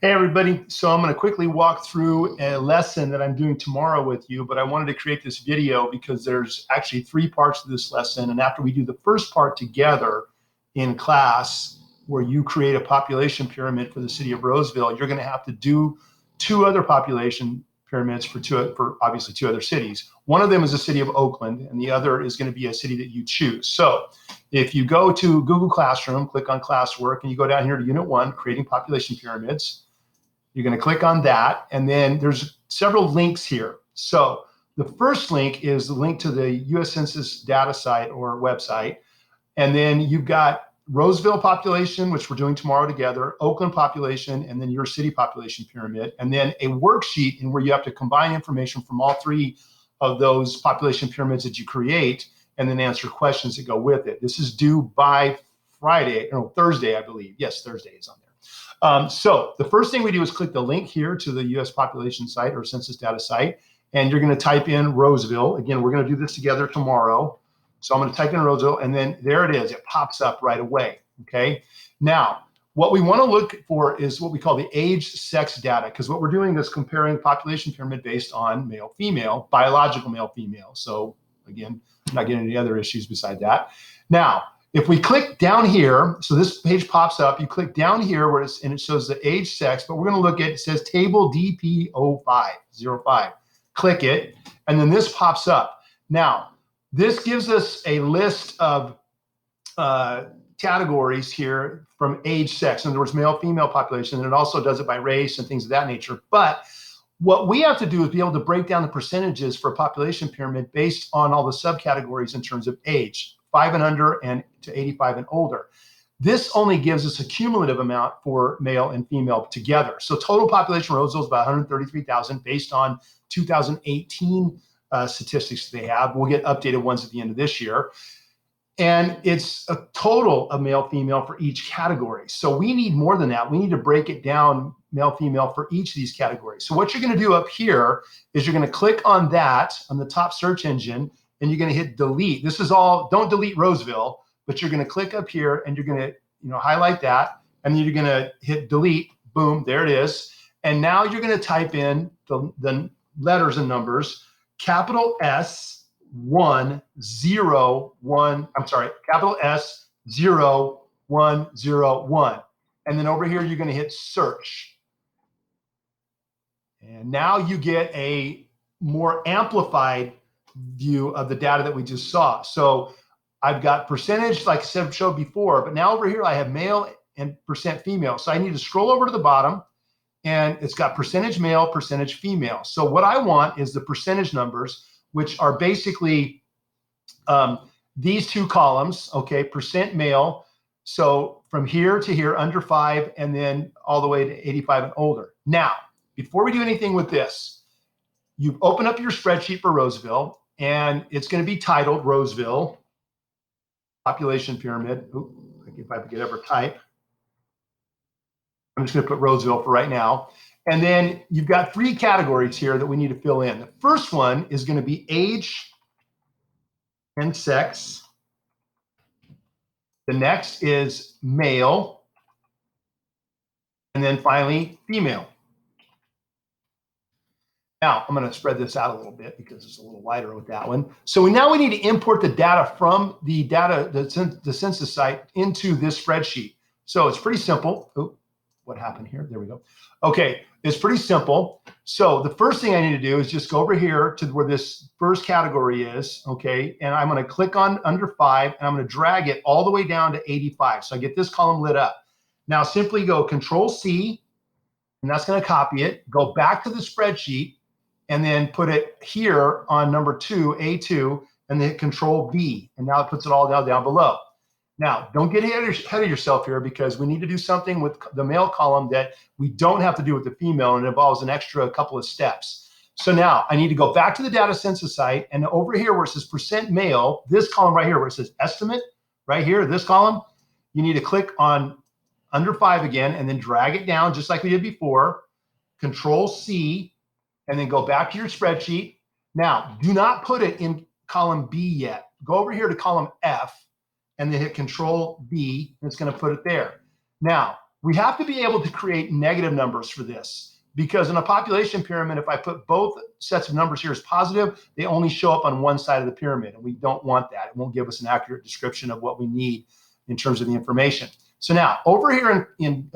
Hey everybody, so I'm going to quickly walk through a lesson that I'm doing tomorrow with you, but I wanted to create this video because there's actually 3 parts to this lesson, and after we do the first part together in class, where you create a population pyramid for the city of Roseville, you're going to have to do 2 other population pyramids for obviously 2 other cities. One of them is the city of Oakland, and the other is going to be a city that you choose. So if you go to Google Classroom, click on classwork, and you go down here to Unit 1, creating population pyramids, you're going to click on that, and then there's several links here. So the first link is the link to the U.S. Census data site or website, and then you've got Roseville population, which we're doing tomorrow together, Oakland population, and then your city population pyramid, and then a worksheet in where you have to combine information from all 3 of those population pyramids that you create, and then answer questions that go with it. This is due by Thursday, I believe. Yes, Thursday is on there. So the first thing we do is click the link here to the U.S. population site or census data site, and you're going to type in Roseville. Again, we're going to do this together tomorrow. So I'm going to type in Roseville, and then there it is. It pops up right away, okay? Now, what we want to look for is what we call the age-sex data, because what we're doing is comparing population pyramid based on male-female, biological male-female. So again, I'm not getting any other issues beside that. Now, if we click down here, so this page pops up, you click down here where and it shows the age, sex, but we're going to look at, it says table DP05. Click it, and then this pops up. Now, this gives us a list of categories here from age, sex. In other words, male, female population, and it also does it by race and things of that nature. But what we have to do is be able to break down the percentages for a population pyramid based on all the subcategories in terms of age. 5 and under and to 85 and older. This only gives us a cumulative amount for male and female together. So total population Roseville is about 133,000 based on 2018 statistics they have. We'll get updated ones at the end of this year. And it's a total of male, female for each category. So we need more than that. We need to break it down male, female for each of these categories. So what you're going to do up here is you're going to click on that on the top search engine, and you're going to hit delete. This is all, don't delete Roseville, but you're going to click up here and you're going to highlight that, and then you're going to hit delete. Boom, there it is. And now you're going to type in the letters and numbers, capital S101, capital S0101. And then over here, you're going to hit search. And now you get a more amplified view of the data that we just saw. So I've got percentage, like I showed before, but now over here I have male and percent female. So I need to scroll over to the bottom, and it's got percentage male, percentage female. So what I want is the percentage numbers, which are basically these 2 columns, okay, percent male. So from here to here, under 5, and then all the way to 85 and older. Now, before we do anything with this, you open up your spreadsheet for Roseville, and it's going to be titled Roseville Population Pyramid. Ooh, if I could ever type. I'm just going to put Roseville for right now. And then you've got 3 categories here that we need to fill in. The first one is going to be age and sex. The next is male. And then finally, female. Now, I'm going to spread this out a little bit because it's a little wider with that one. So now we need to import the data from the census site into this spreadsheet. So it's pretty simple. Oh, what happened here? There we go. Okay, it's pretty simple. So the first thing I need to do is just go over here to where this first category is, okay? And I'm going to click on under 5, and I'm going to drag it all the way down to 85. So I get this column lit up. Now simply go Control-C, and that's going to copy it. Go back to the spreadsheet, and then put it here on number 2, A2, and then hit Control-V, and now it puts it all down below. Now, don't get ahead of yourself here, because we need to do something with the male column that we don't have to do with the female, and it involves an extra couple of steps. So now I need to go back to the data census site, and over here where it says percent male, this column right here where it says estimate, right here, this column, you need to click on under 5 again, and then drag it down just like we did before, Control-C, and then go back to your spreadsheet. Now, do not put it in column B yet. Go over here to column F, and then hit Control-V, and it's going to put it there. Now, We have to be able to create negative numbers for this, because in a population pyramid, if I put both sets of numbers here as positive, they only show up on one side of the pyramid, and we don't want that. It won't give us an accurate description of what we need in terms of the information. So now over here in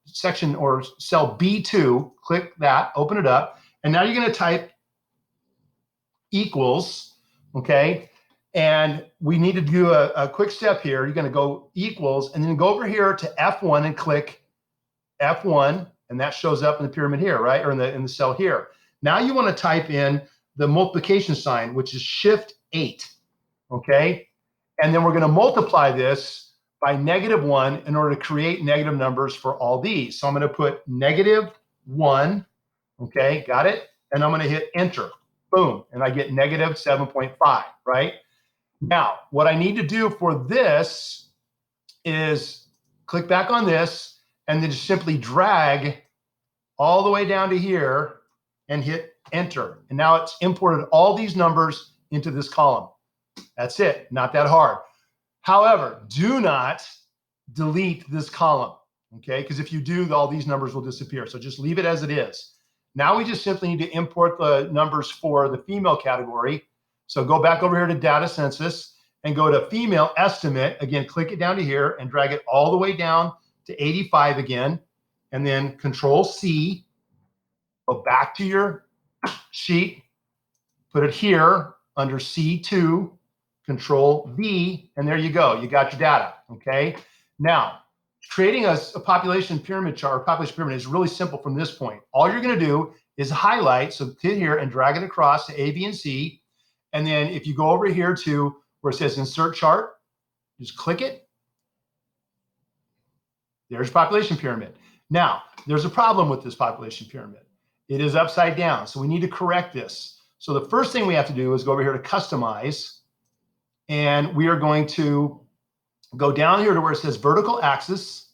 section or cell B2, click that, open it up, and now you're going to type equals, okay? And we need to do a quick step here. You're going to go equals, and then go over here to F1 and click F1, and that shows up in the pyramid here, right? Or in the cell here. Now you want to type in the multiplication sign, which is Shift 8, okay? And then we're going to multiply this by -1 in order to create negative numbers for all these. So I'm going to put -1, okay? Got it? And I'm going to hit enter. Boom, and I get -7.5, right? Now, what I need to do for this is click back on this and then just simply drag all the way down to here and hit enter. And now it's imported all these numbers into this column. That's it, not that hard. However, do not delete this column, okay? Because if you do, all these numbers will disappear. So just leave it as it is. Now we just simply need to import the numbers for the female category. So go back over here to data census and go to female estimate. Again, click it down to here and drag it all the way down to 85 again. And then Control C, go back to your sheet, put it here under C2, Control V, and there you go. You got your data, okay? Now, creating a population pyramid chart, or population pyramid, is really simple from this point. All you're going to do is highlight, so hit here and drag it across to A, B, and C. And then if you go over here to where it says Insert Chart, just click it. There's population pyramid. Now, there's a problem with this population pyramid. It is upside down, so we need to correct this. So the first thing we have to do is go over here to Customize, and we are going to go down here to where it says Vertical Axis,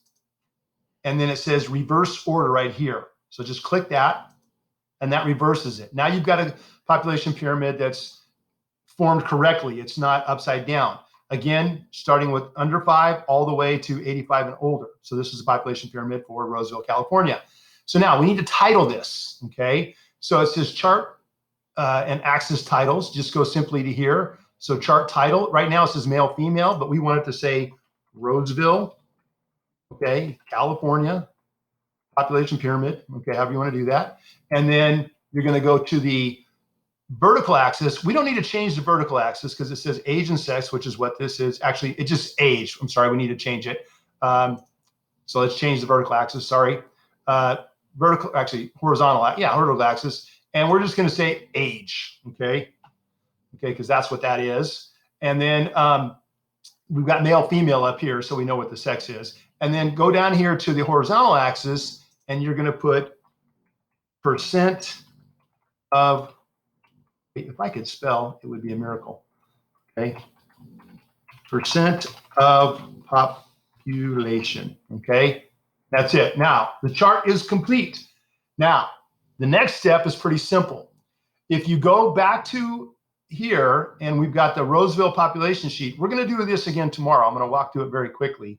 and then it says Reverse Order right here. So just click that, and that reverses it. Now you've got a population pyramid that's formed correctly. It's not upside down. Again, starting with under 5 all the way to 85 and older. So this is a population pyramid for Roseville, California. So now we need to title this, okay? So it says chart and axis titles. Just go simply to here. So chart title, right now it says male, female, but we want it to say Roseville, okay, California, population pyramid, okay, however you want to do that. And then you're going to go to the vertical axis. We don't need to change the vertical axis because it says age and sex, which is what this is. Actually, it just age. I'm sorry, we need to change it. So let's change the vertical axis, sorry. Horizontal axis. And we're just going to say age, okay? Okay, because that's what that is. And then we've got male, female up here, so we know what the sex is. And then go down here to the horizontal axis, and you're going to put percent of, if I could spell, it would be a miracle, okay? Percent of population, okay? That's it. Now, the chart is complete. Now, the next step is pretty simple. If you go back to here, and we've got the Roseville population sheet. We're going to do this again tomorrow. I'm going to walk through it very quickly.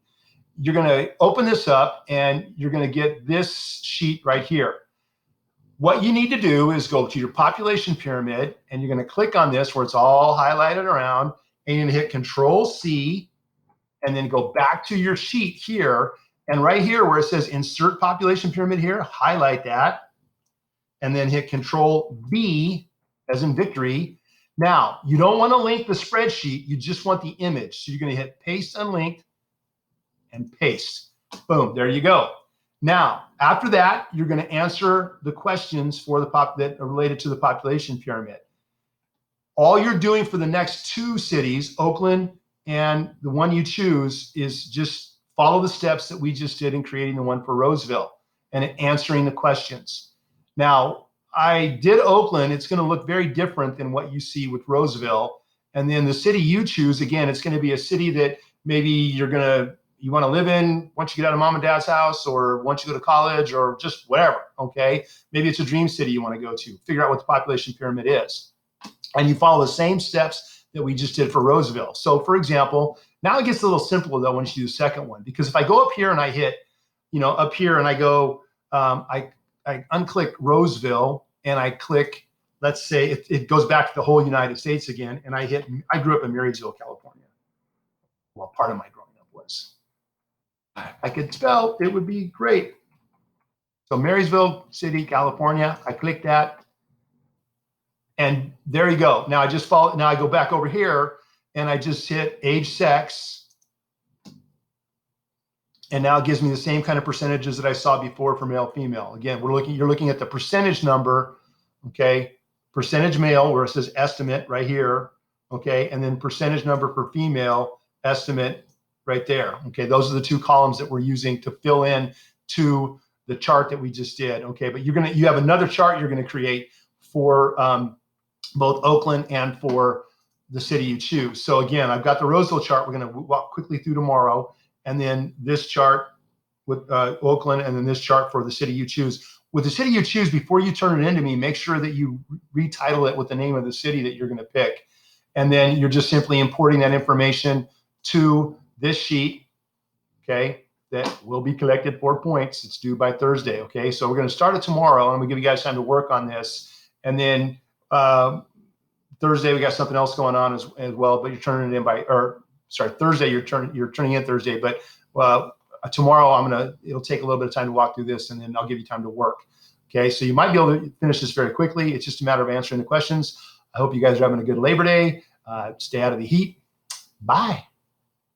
You're going to open this up, and you're going to get this sheet right here. What you need to do is go to your population pyramid, and you're going to click on this where it's all highlighted around, and you're going to hit Control C, and then go back to your sheet here, and right here where it says Insert Population Pyramid here, highlight that, and then hit Control V as in victory. Now, you don't want to link the spreadsheet, you just want the image. So you're going to hit Paste Unlinked and paste. Boom, there you go. Now, after that, you're going to answer the questions for the that are related to the population pyramid. All you're doing for the next 2 cities, Oakland and the one you choose, is just follow the steps that we just did in creating the one for Roseville and answering the questions. Now, I did Oakland. It's going to look very different than what you see with Roseville. And then the city you choose, again, it's going to be a city that maybe you want to live in once you get out of mom and dad's house, or once you go to college, or just whatever, okay? Maybe it's a dream city you want to go to. Figure out what the population pyramid is. And you follow the same steps that we just did for Roseville. So for example, now it gets a little simpler though once you do the second one, because if I go up here and I hit up here and I go, I unclick Roseville and I click, let's say it goes back to the whole United States again. And I grew up in Marysville, California. Well, part of my growing up was. I could spell, it would be great. So Marysville City, California, I click that. And there you go. Now I just follow, now I go back over here and I just hit age, sex. And now it gives me the same kind of percentages that I saw before for male, female. Again, you're looking at the percentage number, okay? Percentage male, where it says estimate right here, okay? And then percentage number for female, estimate right there, okay? Those are the two columns that we're using to fill in to the chart that we just did, okay? But you have another chart you're gonna create for both Oakland and for the city you choose. So again, I've got the Roseville chart we're gonna walk quickly through tomorrow, and then this chart with Oakland, and then this chart for the city you choose. With the city you choose, before you turn it into me, make sure that you retitle it with the name of the city that you're gonna pick. And then you're just simply importing that information to this sheet, okay, that will be collected 4 points. It's due by Thursday, okay? So we're gonna start it tomorrow, and I'm gonna give you guys time to work on this. And then Thursday, we got something else going on as well, but you're turning it in by, or sorry, Thursday, you're turning in Thursday, but tomorrow it'll take a little bit of time to walk through this, and then I'll give you time to work. Okay, so you might be able to finish this very quickly. It's just a matter of answering the questions. I hope you guys are having a good Labor Day. Stay out of the heat. Bye.